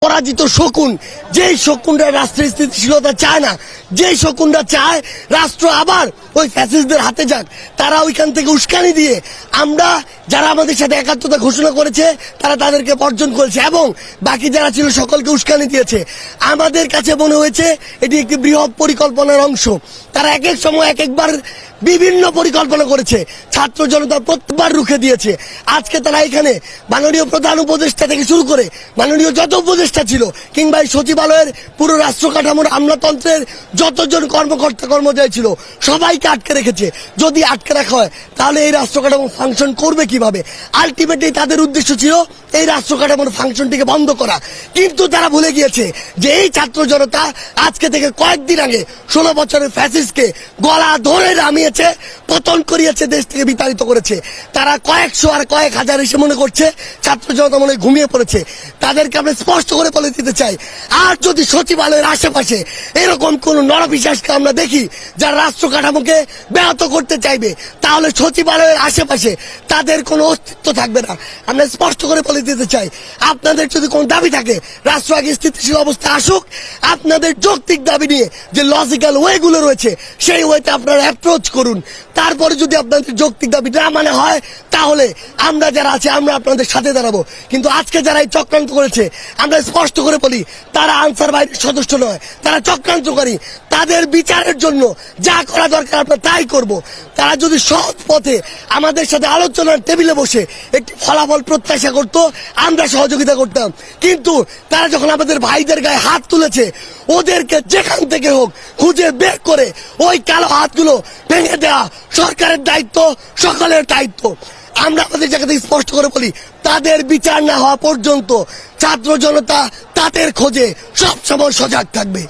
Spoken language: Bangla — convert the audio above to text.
পরাজিত শকুন, যেই শকুনরা রাষ্ট্রের স্থিতিশীলতা চায় না, যেই শকুনরা চায় রাষ্ট্র আবার ওই ফ্যাসিস্টদের হাতে যাক, তারা ওইখান থেকে উস্কানি দিয়ে আমরা যারা আমাদের সাথে একাত্মতা ঘোষণা করেছে তারা তাদেরকে বর্জন করেছে এবং বাকি যারা ছিল সকলকে উস্কানি দিয়েছে। আমাদের কাছে মনে হয়েছে এটি একটি বৃহৎ পরিকল্পনার অংশ। তারা এক এক সময় এক একবার বিভিন্ন পরিকল্পনা করেছে, ছাত্র জনতা প্রত্যেকবার রুখে দিয়েছে। আজকে তারা এখানে মাননীয় প্রধান উপদেষ্টা থেকে শুরু করে মাননীয় যত উপদেষ্টা ছিল কিংবা এই সচিবালয়ের পুরো রাষ্ট্র কাঠামোর আমলাতন্ত্রের যতজন কর্মকর্তা কর্মচারী ছিল সবাইকে আটকে রেখেছে। যদি আটকে রাখা হয় তাহলে এই রাষ্ট্র কাঠামো ফাংশন করবে কিভাবে? আলটিমেটলি তাদের উদ্দেশ্য ছিল এই রাষ্ট্র কাঠামোর ফাংশনটিকে বন্ধ করা। কিন্তু তারা ভুলে গিয়েছে যে এই ছাত্র জনতা আজকে থেকে কয়েকদিন আগে 16 বছরের ফ্যাসিস্টকে গলা ধরে নামিয়েছে, পতন করিয়েছে, দেশ থেকে বিতাড়িত করেছে। তারা কয়েকশো আর কয়েক হাজার এসে মনে করছে ছাত্র জনতা মনে হয় ঘুমিয়ে পড়েছে। তাদেরকে আমরা স্পষ্ট করে বলে দিতে চাই, আর যদি সচিবালয়ের আশেপাশে এরকম কোন নরপিশাচকে আমরা দেখি যারা রাষ্ট্র কাঠামোকে ব্যাহত করতে চাইবে, তাহলে সচিবালয়ের আশেপাশে তাদের কোনো অস্তিত্ব থাকবে না। আমরা স্পষ্ট করে বলে দিতে চাই, আপনাদের যদি কোন দাবি থাকে রাষ্ট্র আগে স্থিতিশীল অবস্থা আসুক, আপনাদের যৌক্তিক দাবি নিয়ে যে লজিক্যাল ওয়েগুলো রয়েছে সেই ওয়েতে আপনারা অ্যাপ্রোচ করুন। তারপরে যদি আপনাদের যৌক্তিক দাবি না মানে হয় তাহলে আমরা যারা আছে আমরা আপনাদের সাথে দাঁড়াবো। কিন্তু আজকে যারা এই চক্রান্ত করেছে আমরা স্পষ্ট করে বলি তারা আনসার বাহিনীর সদস্য নয়, তারা চক্রান্তকারী। তাদের বিচারের জন্য যা করা দরকার আমরা তাই করব। তারা যদি সৎ পথে আমাদের সাথে আলোচনার টেবিলে বসে একটি ফলাফল প্রত্যাশা করত আমরা সহযোগিতা করতাম। কিন্তু তারা যখন আমাদের ভাইদের গায়ে হাত তুলেছে, ওদেরকে যেখান থেকে হোক খুঁজে বের করে ওই কালো হাতগুলো ভেঙে দেওয়া সরকারের দায়িত্ব, সকলের দায়িত্ব। আমরা আমাদের জায়গা থেকে স্পষ্ট করে বলি, তাদের বিচার না হওয়া পর্যন্ত ছাত্র জনতা তাদের খোঁজে সবসময় সজাগ থাকবে।